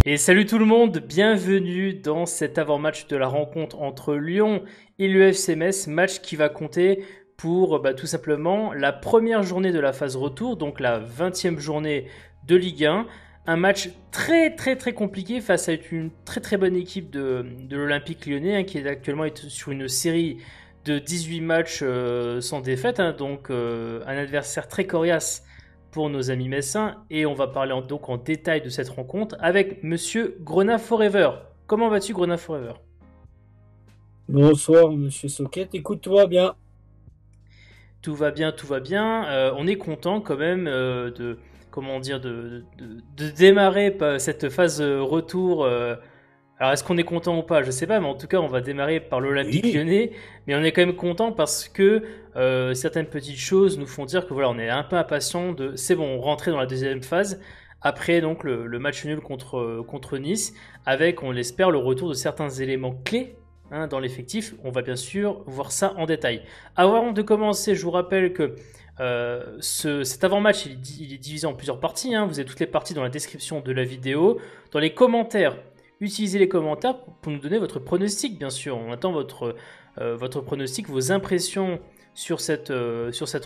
Et salut tout le monde, bienvenue dans cet avant-match de la rencontre entre Lyon et le FC Metz, match qui va compter pour tout simplement la première journée de la phase retour, donc la 20e journée de Ligue 1. Un match très compliqué face à une très bonne équipe de l'Olympique Lyonnais, qui est actuellement sur une série de 18 matchs sans défaite, donc un adversaire très coriace pour nos amis messins, et on va parler donc en détail de cette rencontre avec Monsieur Grenat Forever. Comment vas-tu, Grenat Forever? Bonsoir, monsieur Socket. Écoute-toi bien. Tout va bien, tout va bien. On est content quand même comment dire, de démarrer cette phase retour. Alors, est-ce qu'on est content ou pas? Je sais pas, mais en tout cas, on va démarrer par l'Olympique Oui. Lyonnais. Mais on est quand même content parce que certaines petites choses nous font dire que voilà, on est un peu impatient de. C'est bon, rentrer dans la deuxième phase. Après donc le match nul contre Nice, avec, on l'espère, le retour de certains éléments clés dans l'effectif. On va bien sûr voir ça en détail. Avant de commencer, je vous rappelle que cet avant-match, il est divisé en plusieurs parties. Vous avez toutes les parties dans la description de la vidéo. Dans les commentaires, utilisez les commentaires pour nous donner votre pronostic, bien sûr. On attend votre pronostic, vos impressions sur cette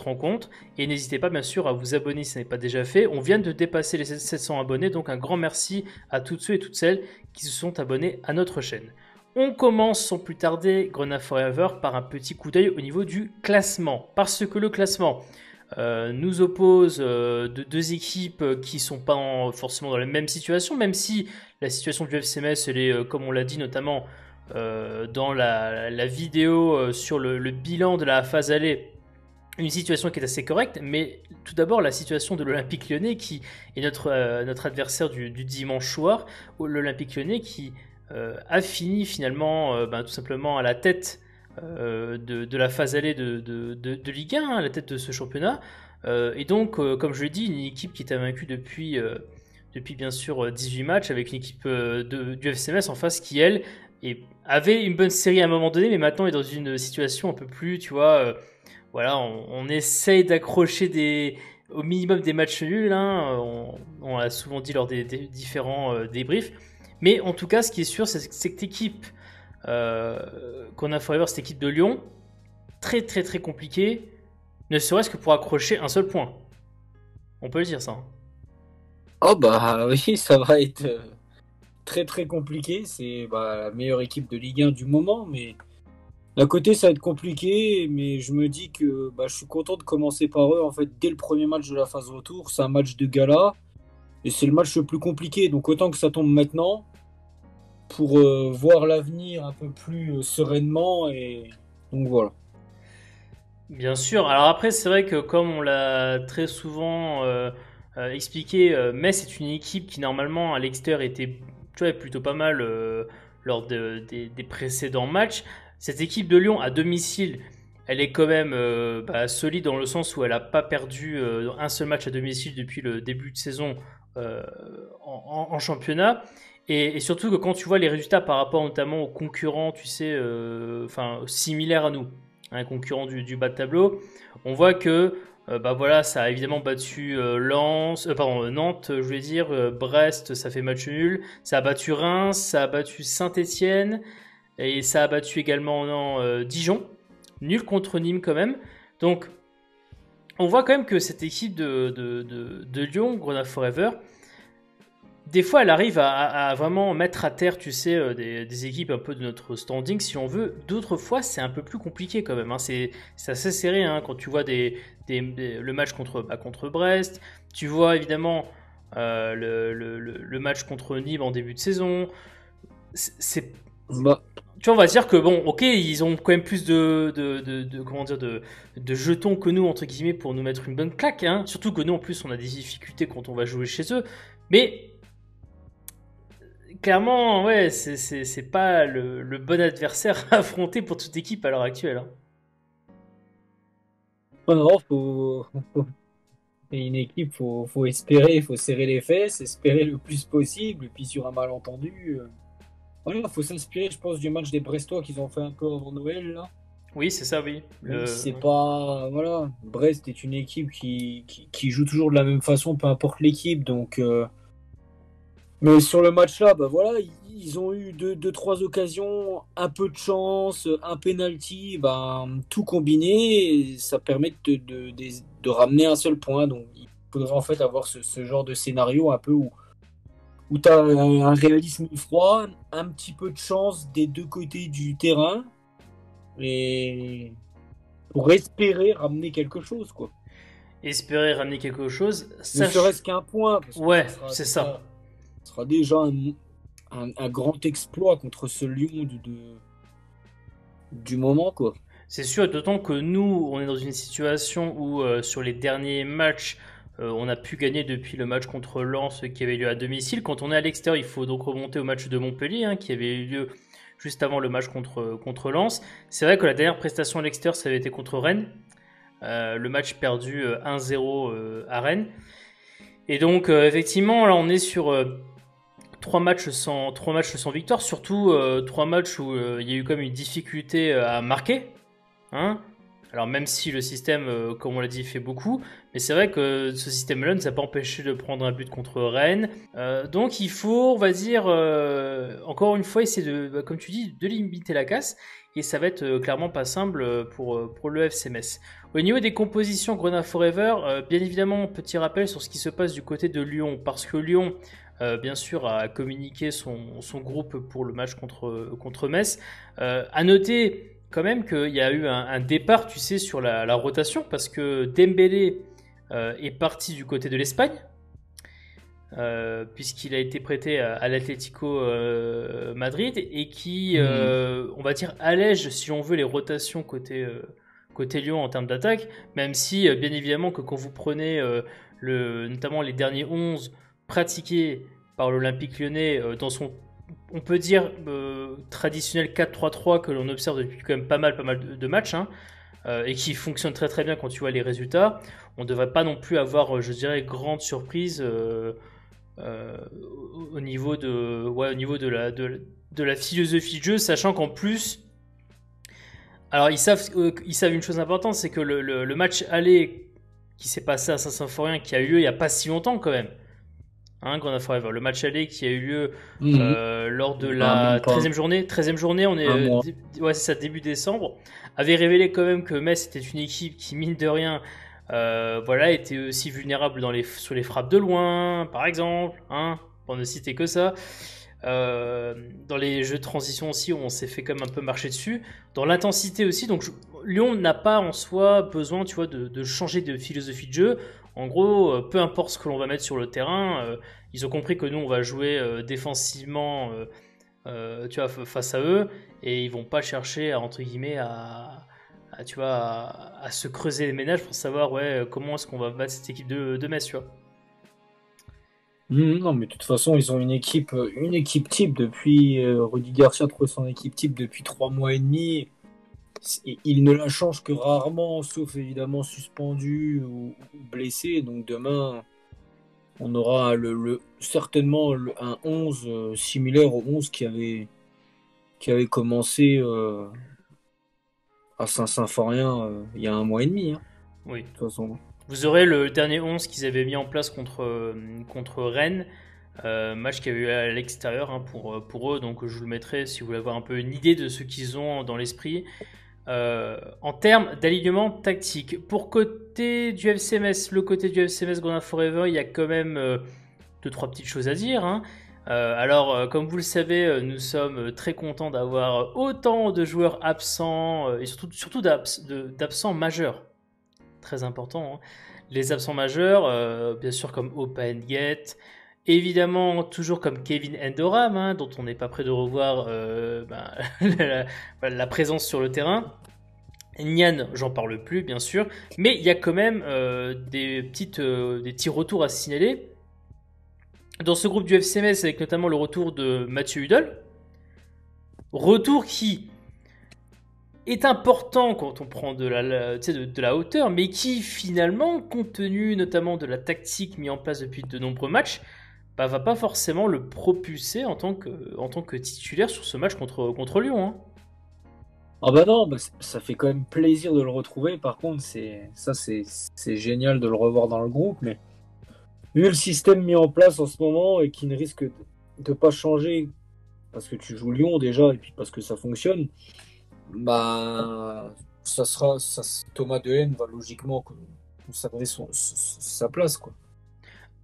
rencontre. Et n'hésitez pas, bien sûr, à vous abonner si ce n'est pas déjà fait. On vient de dépasser les 700 abonnés, donc un grand merci à toutes ceux et toutes celles qui se sont abonnés à notre chaîne. On commence sans plus tarder, Grenat Forever, par un petit coup d'œil au niveau du classement. Parce que le classement nous oppose de deux équipes qui ne sont pas forcément dans la même situation, même si la situation du FC Metz, elle est, comme on l'a dit notamment dans la vidéo sur le bilan de la phase aller, une situation qui est assez correcte, mais tout d'abord la situation de l'Olympique Lyonnais, qui est notre adversaire du dimanche soir, l'Olympique Lyonnais qui a fini finalement tout simplement à la tête de la phase allée de Ligue 1, à la tête de ce championnat. Et donc, comme je l'ai dit, une équipe qui est invaincue depuis bien sûr 18 matchs, avec une équipe du FC Metz en face qui, elle, avait une bonne série à un moment donné, mais maintenant est dans une situation un peu plus, tu vois, voilà, on essaye d'accrocher au minimum des matchs nuls, on l'a souvent dit lors des différents débriefs. Mais en tout cas, ce qui est sûr, c'est que cette équipe qu'on a forever, cette équipe de Lyon, très compliquée, ne serait-ce que pour accrocher un seul point. On peut le dire ça. Oh bah oui, ça va être très compliqué. C'est la meilleure équipe de Ligue 1 du moment, mais d'un côté ça va être compliqué, mais je me dis que je suis content de commencer par eux en fait dès le premier match de la phase retour. C'est un match de gala et c'est le match le plus compliqué. Donc autant que ça tombe maintenant pour voir l'avenir un peu plus sereinement et donc voilà. Bien sûr. Alors après, c'est vrai que comme on l'a très souvent expliqué, Metz est une équipe qui normalement à l'extérieur était, tu vois, plutôt pas mal lors des précédents matchs. Cette équipe de Lyon à domicile, elle est quand même solide dans le sens où elle n'a pas perdu un seul match à domicile depuis le début de saison euh, en championnat. Et surtout que quand tu vois les résultats par rapport notamment aux concurrents, tu sais, similaires à nous, un concurrent du bas de tableau, on voit que voilà, ça a évidemment battu Nantes, je voulais dire, Brest, ça fait match nul, ça a battu Reims, ça a battu Saint-Étienne et ça a battu également Dijon, nul contre Nîmes quand même. Donc on voit quand même que cette équipe de Lyon, Grenat Forever, des fois, elle arrive à vraiment mettre à terre, tu sais, des équipes un peu de notre standing, si on veut. D'autres fois, c'est un peu plus compliqué quand même. C'est assez serré quand tu vois le match contre Brest. Tu vois évidemment le match contre Nîmes en début de saison. C'est, Bah, tu vois, on va dire que bon, ok, ils ont quand même plus comment dire, de jetons que nous, entre guillemets, pour nous mettre une bonne claque. Surtout que nous, en plus, on a des difficultés quand on va jouer chez eux. Mais clairement, ouais, c'est pas le bon adversaire à affronter pour toute équipe à l'heure actuelle. non, et une équipe, faut espérer, faut serrer les fesses, espérer le plus possible, et puis sur un malentendu, voilà, faut s'inspirer, je pense, du match des Brestois qu'ils ont fait un peu avant Noël, là. Oui, c'est ça, oui. Même si c'est pas, voilà, Brest est une équipe qui joue toujours de la même façon, peu importe l'équipe, donc, Mais sur le match-là, bah voilà, ils ont eu deux, trois occasions, un peu de chance, un penalty, bah, tout combiné, et ça permet de ramener un seul point. Donc il faudrait en fait avoir ce genre de scénario un peu où tu as un réalisme froid, un petit peu de chance des deux côtés du terrain, et pour espérer ramener quelque chose, quoi. Espérer ramener quelque chose, Ne serait-ce qu'un point, parce que Ouais, c'est ça. ça sera déjà un grand exploit contre ce Lyon du moment, quoi. C'est sûr, d'autant que nous, on est dans une situation où sur les derniers matchs, on a pu gagner depuis le match contre Lens qui avait lieu à domicile. Quand on est à l'extérieur, il faut donc remonter au match de Montpellier hein, qui avait eu lieu juste avant le match contre Lens. C'est vrai que la dernière prestation à l'extérieur, ça avait été contre Rennes. Le match perdu 1-0 à Rennes. Et donc, effectivement, là, on est sur 3 matchs sans victoire, surtout 3 matchs où il y a eu comme une difficulté à marquer. Hein. Alors même si le système, comme on l'a dit, fait beaucoup, mais c'est vrai que ce système-là ne s'est pas empêché de prendre un but contre Rennes. Donc il faut, on va dire, encore une fois, essayer de, comme tu dis, de limiter la casse. Et ça va être clairement pas simple pour le FC Metz. Au niveau des compositions Grenat Forever, bien évidemment, petit rappel sur ce qui se passe du côté de Lyon, parce que Lyon, bien sûr, a communiqué son groupe pour le match contre Metz. À noter quand même qu'il y a eu un départ, tu sais, sur la rotation, parce que Dembélé est parti du côté de l'Espagne, puisqu'il a été prêté à l'Atlético Madrid, et qui, on va dire, allège, si on veut, les rotations côté Lyon en termes d'attaque, même si, bien évidemment, que quand vous prenez notamment les derniers 11 pratiqués par l'Olympique lyonnais dans son on peut dire traditionnel 4-3-3 que l'on observe depuis quand même pas mal de matchs hein, et qui fonctionne très très bien quand tu vois les résultats. On ne devrait pas non plus avoir, je dirais, grande surprise au niveau de la philosophie de jeu, sachant qu'en plus, alors ils savent une chose importante, c'est que le match aller qui s'est passé à Saint-Symphorien, qui a eu lieu il n'y a pas si longtemps quand même, hein, Grenat Forever. Le match aller qui a eu lieu lors de la Même pas 13e journée. 13e journée, on est, un mois. ouais, c'est ça, début décembre. Avait révélé quand même que Metz était une équipe qui, mine de rien, voilà, était aussi vulnérable sur les frappes de loin, par exemple, hein, pour ne citer que ça. Dans les jeux de transition aussi, on s'est fait comme un peu marcher dessus. Dans l'intensité aussi, donc Lyon n'a pas en soi besoin, tu vois, de changer de philosophie de jeu. En gros, peu importe ce que l'on va mettre sur le terrain, ils ont compris que nous, on va jouer défensivement, tu vois, face à eux, et ils vont pas chercher, entre guillemets, tu vois, à se creuser les ménages pour savoir, ouais, comment est-ce qu'on va battre cette équipe de Metz, tu vois. Non, mais de toute façon, ils ont une équipe type depuis. Rudy Garcia trouve son équipe type depuis 3 mois et demi. Il ne la change que rarement, sauf évidemment suspendu ou blessé. Donc demain, on aura certainement un 11 similaire au 11 qui avait commencé à Saint-Symphorien il y a 1 mois et demi. Hein, Oui. de toute façon. Vous aurez le dernier 11 qu'ils avaient mis en place contre Rennes, match qui avait eu à l'extérieur hein, pour eux, donc je vous le mettrai si vous voulez avoir un peu une idée de ce qu'ils ont dans l'esprit. En termes d'alignement tactique, pour côté du FCMS, le côté du FCMS Grenat Forever, il y a quand même 2-3 petites choses à dire. Hein. Alors, comme vous le savez, nous sommes très contents d'avoir autant de joueurs absents et surtout d'absents majeurs. Très important. Hein. Les absents majeurs, bien sûr comme Opa Ngate, évidemment toujours comme Kevin Endoram, hein, dont on n'est pas prêt de revoir la présence sur le terrain. Nian, j'en parle plus, bien sûr, mais il y a quand même des petits retours à signaler. Dans ce groupe du FCMS, avec notamment le retour de Mathieu Hudol, retour qui est important quand on prend de la hauteur, mais qui finalement, compte tenu notamment de la tactique mise en place depuis de nombreux matchs, bah, va pas forcément le propulser en tant que titulaire sur ce match contre Lyon. Hein. Ah bah non, bah ça fait quand même plaisir de le retrouver. Par contre, c'est génial de le revoir dans le groupe, mais vu le système mis en place en ce moment et qui ne risque de pas changer parce que tu joues Lyon déjà et puis parce que ça fonctionne, bah Thomas Dehaene va logiquement conserver sa place, quoi.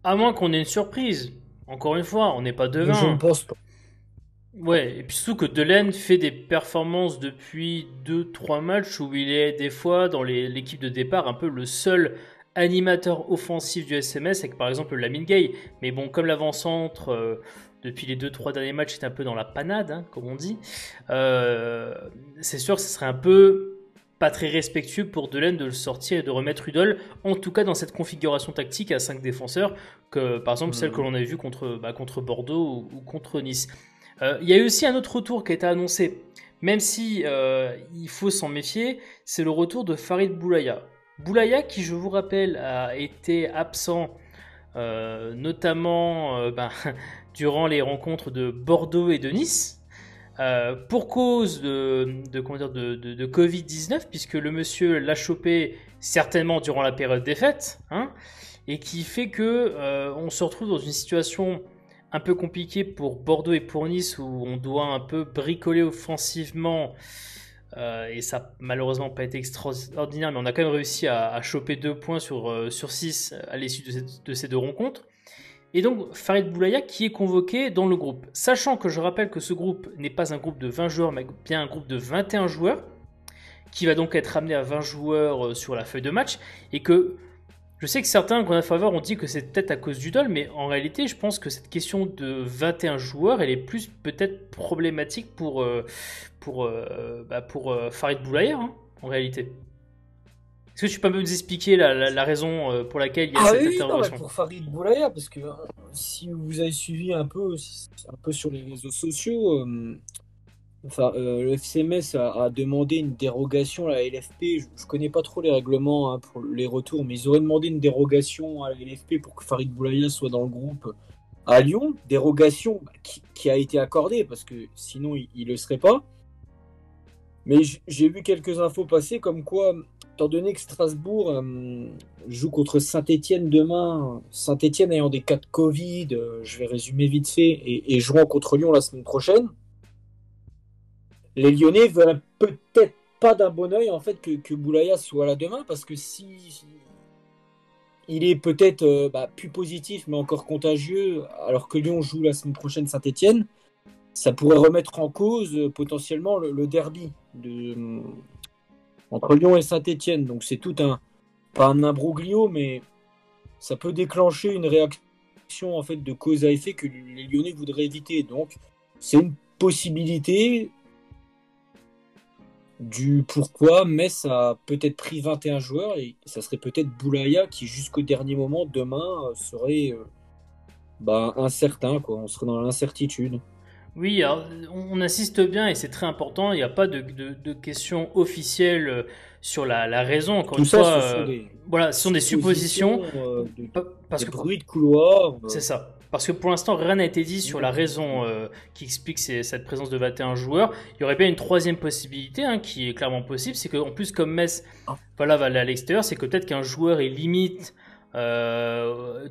À moins qu'on ait une surprise. Encore une fois, on n'est pas Mais je ne devin. pense pas. Ouais, et puis surtout que Delaine fait des performances depuis deux-trois matchs où il est des fois dans l'équipe de départ un peu le seul animateur offensif du SMS avec par exemple Lamine Gueye. Mais bon, comme l'avant-centre depuis les deux-trois derniers matchs est un peu dans la panade, hein, comme on dit, euh, c'est sûr que ce serait un peu pas très respectueux pour Delaine de le sortir et de remettre Rudol, en tout cas dans cette configuration tactique à 5 défenseurs, que par exemple celle que Mhm. l'on avait vue contre Bordeaux ou contre Nice. Il y a eu aussi un autre retour qui a été annoncé, même si il faut s'en méfier, c'est le retour de Farid Boulaya. Boulaya qui, je vous rappelle, a été absent notamment durant les rencontres de Bordeaux et de Nice. Pour cause comment dire, de Covid-19, puisque le monsieur l'a chopé certainement durant la période des fêtes, hein, et qui fait que on se retrouve dans une situation un peu compliquée pour Bordeaux et pour Nice, où on doit un peu bricoler offensivement, et ça n'a malheureusement pas été extraordinaire, mais on a quand même réussi à choper 2 points sur 6 à l'issue de ces deux rencontres. Et donc Farid Boulaya qui est convoqué dans le groupe. Sachant que je rappelle que ce groupe n'est pas un groupe de 20 joueurs, mais bien un groupe de 21 joueurs, qui va donc être amené à 20 joueurs sur la feuille de match, et que je sais que certains Grenade Faveur ont dit que c'est peut-être à cause du dol, mais en réalité, je pense que cette question de 21 joueurs, elle est plus peut-être problématique pour Farid Boulaya, hein, en réalité. Est-ce que tu peux nous expliquer la raison pour laquelle il y a Ah cette oui, oui, non, mais interrogation? pour Farid Boulaya, parce que si vous avez suivi un peu sur les réseaux sociaux, le FCMS a demandé une dérogation à la LFP. Je ne connais pas trop les règlements, hein, pour les retours, mais ils auraient demandé une dérogation à la LFP pour que Farid Boulaya soit dans le groupe à Lyon. Dérogation qui a été accordée parce que sinon il ne le serait pas. Mais j'ai vu quelques infos passer comme quoi, étant donné que Strasbourg joue contre Saint-Étienne demain, Saint-Étienne ayant des cas de Covid, je vais résumer vite fait, et jouant contre Lyon la semaine prochaine, les Lyonnais veulent peut-être pas d'un bon oeil en fait que Boulaya soit là demain, parce que si il est peut-être plus positif mais encore contagieux, alors que Lyon joue la semaine prochaine Saint-Étienne, ça pourrait remettre en cause potentiellement le derby entre Lyon et Saint-Étienne. Donc c'est tout pas un imbroglio, mais ça peut déclencher une réaction en fait de cause à effet que les Lyonnais voudraient éviter. Donc c'est une possibilité du pourquoi Metz a peut-être pris 21 joueurs et ça serait peut-être Boulaya qui jusqu'au dernier moment demain serait incertain, quoi. On serait dans l'incertitude. Oui, alors, on insiste bien et c'est très important. Il n'y a pas de question officielle sur la raison. Encore une Tout ça, fois, ce sont des voilà, ce sont des suppositions. suppositions, Parce des que bruits de couloir. c'est ça. Parce que pour l'instant, rien n'a été dit sur la raison qui explique cette présence de 21 joueurs. Il y aurait bien une troisième possibilité, hein, qui est clairement possible, c'est qu'en plus, comme Metz voilà, va aller à l'extérieur, c'est que peut-être qu'un joueur est limite. Tu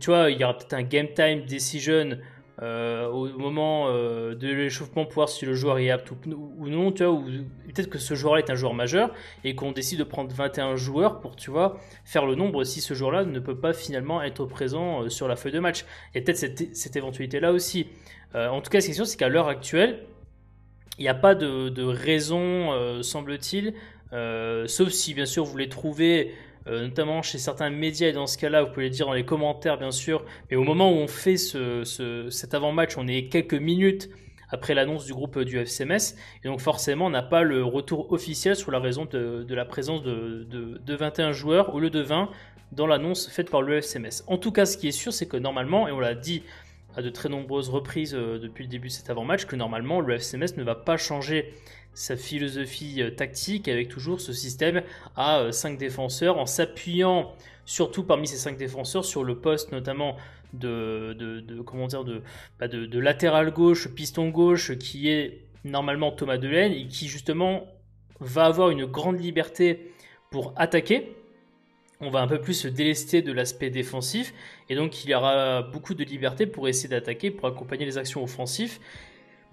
vois, il y aura peut-être un game time decision au moment de l'échauffement pour voir si le joueur est apte ou non, tu vois, ou peut-être que ce joueur-là est un joueur majeur et qu'on décide de prendre 21 joueurs pour, tu vois, faire le nombre si ce joueur-là ne peut pas finalement être présent sur la feuille de match. Et peut-être cette éventualité-là aussi. En tout cas, ce qui est sûr, c'est qu'à l'heure actuelle, il n'y a pas de raison, semble-t-il, sauf si bien sûr vous les trouvez, notamment chez certains médias, et dans ce cas-là, vous pouvez les dire dans les commentaires, bien sûr. Mais au moment où on fait cet avant-match, on est quelques minutes après l'annonce du groupe du FCMS, et donc forcément, on n'a pas le retour officiel sur la raison de la présence de 21 joueurs au lieu de 20 dans l'annonce faite par le FCMS. En tout cas, ce qui est sûr, c'est que normalement, et on l'a dit à de très nombreuses reprises depuis le début de cet avant-match, que normalement le FCMS ne va pas changer sa philosophie tactique avec toujours ce système à 5 défenseurs en s'appuyant surtout parmi ces 5 défenseurs sur le poste notamment comment dire de latéral gauche, piston gauche qui est normalement Thomas Delaine et qui justement va avoir une grande liberté pour attaquer on va un peu plus se délester de l'aspect défensif et donc il y aura beaucoup de liberté pour essayer d'attaquer, pour accompagner les actions offensives.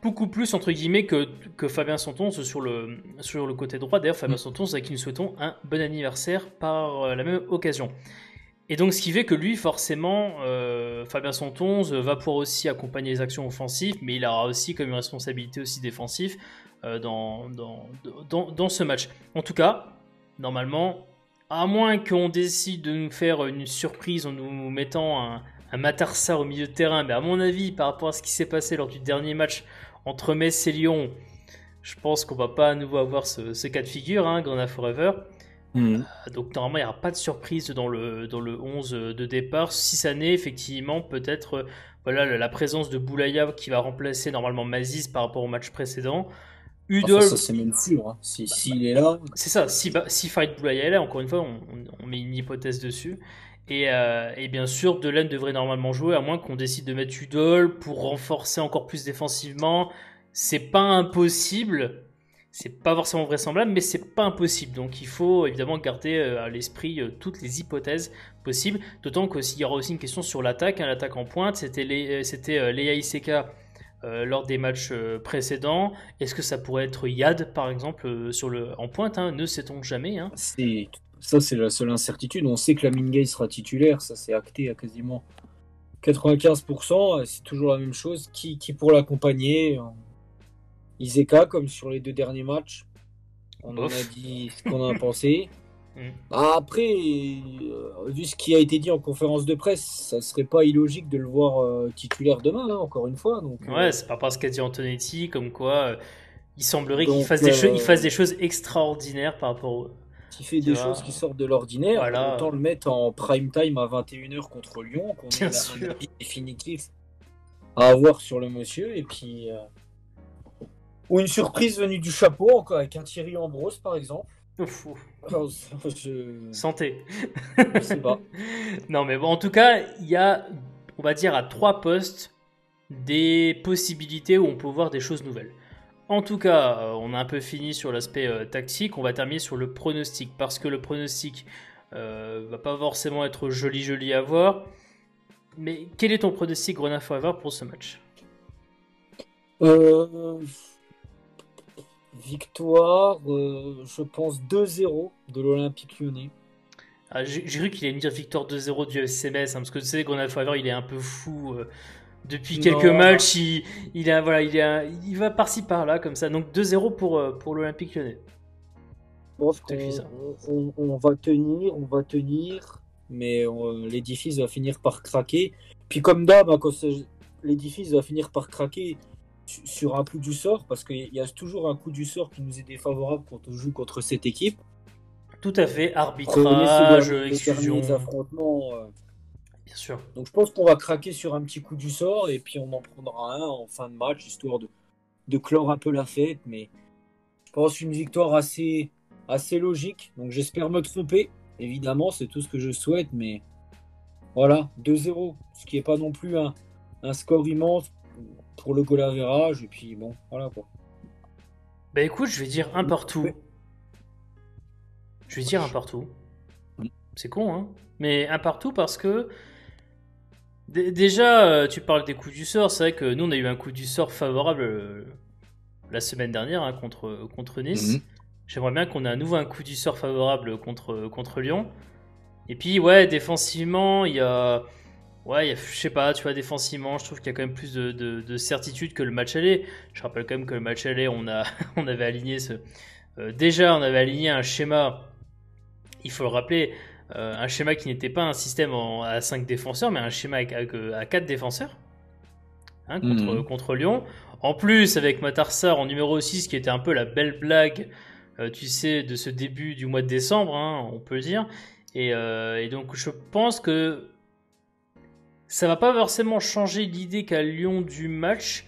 Beaucoup plus entre guillemets que Fabien Santon sur le côté droit. D'ailleurs, Fabien Santon, à qui nous souhaitons un bon anniversaire par la même occasion. Et donc, ce qui fait que lui, forcément, Fabien Santonze va pouvoir aussi accompagner les actions offensives, mais il aura aussi comme une responsabilité aussi défensive dans ce match. En tout cas, normalement, à moins qu'on décide de nous faire une surprise en nous mettant un Matarsar au milieu de terrain, mais à mon avis, par rapport à ce qui s'est passé lors du dernier match entre Metz et Lyon, je pense qu'on va pas à nouveau avoir ce cas de figure, hein, Grana Forever. Donc normalement il n'y aura pas de surprise dans le 11 de départ, si ça n'est effectivement peut-être voilà, la présence de Boulaya qui va remplacer normalement Maziz par rapport au match précédent. Enfin, ça c'est même sûr, hein. S'il est là. C'est ça, si Fight Boulaya est là, encore une fois on met une hypothèse dessus. Et bien sûr, Delaine devrait normalement jouer, à moins qu'on décide de mettre Udol pour renforcer encore plus défensivement. C'est pas impossible, c'est pas forcément vraisemblable, mais c'est pas impossible. Donc il faut évidemment garder à l'esprit toutes les hypothèses possibles. D'autant qu'il y aura aussi une question sur l'attaque, hein, l'attaque en pointe. C'était Leia Iseka lors des matchs précédents. Est-ce que ça pourrait être Yad par exemple en pointe, hein, ne sait-on jamais, hein. Ça, c'est la seule incertitude. On sait que la Mingay sera titulaire, ça c'est acté à quasiment 95%. C'est toujours la même chose. Qui pourra l'accompagner? Iseka, comme sur les 2 derniers matchs. On en a dit ce qu'on en a pensé. Après, vu ce qui a été dit en conférence de presse, ça serait pas illogique de le voir titulaire demain, hein, encore une fois. Donc, ouais, c'est par rapport à ce qu'a dit Antonetti, comme quoi il semblerait qu'il fasse des choses extraordinaires par rapport au. Qui fait des choses qui sortent de l'ordinaire, voilà. Autant le mettre en prime time à 21h contre Lyon, qu'on ait un avis définitif à avoir sur le monsieur, et puis ou une surprise venue du chapeau, encore avec un Thierry Ambrose par exemple. Alors, santé. Je sais pas. Non mais bon, en tout cas, il y a, on va dire, à 3 postes des possibilités où on peut voir des choses nouvelles. En tout cas, on a un peu fini sur l'aspect tactique, on va terminer sur le pronostic, parce que le pronostic va pas forcément être joli à voir. Mais quel est ton pronostic, Grena Forever, pour ce match? Victoire, je pense 2-0 de l'Olympique Lyonnais. Ah, j'ai cru qu'il allait me dire victoire 2-0 du FC Metz, hein, parce que tu sais, Grena Forever, il est un peu fou. Depuis quelques matchs, il va par-ci par-là comme ça. Donc 2-0 pour l'Olympique Lyonnais. Je pense qu'on va tenir, mais l'édifice va finir par craquer. Puis comme d'hab, quand l'édifice va finir par craquer sur un coup du sort, parce qu'il y a toujours un coup du sort qui nous est défavorable quand on joue contre cette équipe. Tout à fait, arbitrage, exclusion. Les affrontements. Bien sûr. Donc je pense qu'on va craquer sur un petit coup du sort et puis on en prendra un en fin de match, histoire de clore un peu la fête. Mais je pense une victoire assez logique. Donc j'espère me tromper. Évidemment, c'est tout ce que je souhaite. Mais voilà, 2-0. Ce qui n'est pas non plus un score immense pour le goal average. Et puis bon, voilà quoi. Bah écoute, je vais dire un partout. Je vais dire un partout. C'est con, hein. Mais un partout parce que déjà, tu parles des coups du sort. C'est vrai que nous, on a eu un coup du sort favorable la semaine dernière, hein, contre Nice. J'aimerais bien qu'on ait à nouveau un coup du sort favorable contre Lyon. Et puis, ouais, défensivement, il y a... Ouais, je sais pas, tu vois, défensivement, je trouve qu'il y a quand même plus de certitude que le match aller. Je rappelle quand même que le match aller, on avait aligné déjà, on avait aligné un schéma, il faut le rappeler, un schéma qui n'était pas un système à 5 défenseurs, mais un schéma à 4 défenseurs, hein, contre Lyon. En plus, avec Matarsar en numéro 6, qui était un peu la belle blague, tu sais, de ce début du mois de décembre, hein, on peut le dire. Et donc, je pense que ça va pas forcément changer l'idée qu'a Lyon du match.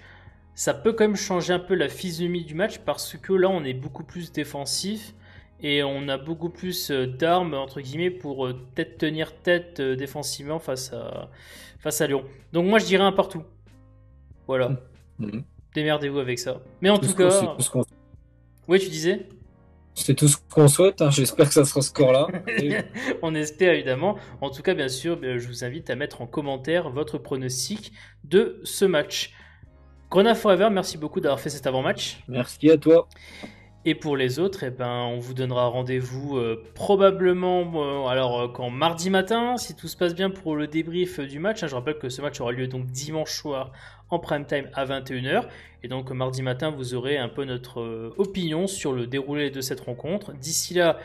Ça peut quand même changer un peu la physionomie du match parce que là, on est beaucoup plus défensif et on a beaucoup plus d'armes, entre guillemets, pour peut-être tenir tête défensivement face à Lyon. Donc moi, je dirais un partout. Voilà. Démerdez-vous avec ça. Mais en tout cas... Oui, tu disais ? C'est tout ce qu'on souhaite, hein. J'espère que ça sera ce score-là. On espère évidemment. En tout cas, bien sûr, je vous invite à mettre en commentaire votre pronostic de ce match. Grenade Forever, merci beaucoup d'avoir fait cet avant-match. Merci à toi. Et pour les autres, eh ben, on vous donnera rendez-vous probablement quand mardi matin, si tout se passe bien pour le débrief du match. Je rappelle que ce match aura lieu donc dimanche soir en prime time à 21h. Et donc mardi matin, vous aurez un peu notre opinion sur le déroulé de cette rencontre. D'ici là,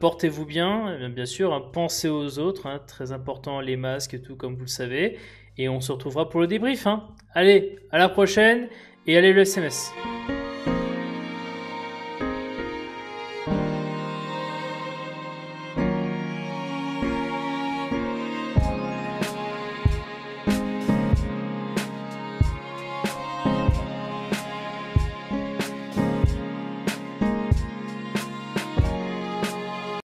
portez-vous bien, bien sûr, hein, pensez aux autres, hein, très important, les masques et tout comme vous le savez. Et on se retrouvera pour le débrief. Hein. Allez, à la prochaine et allez le SMS.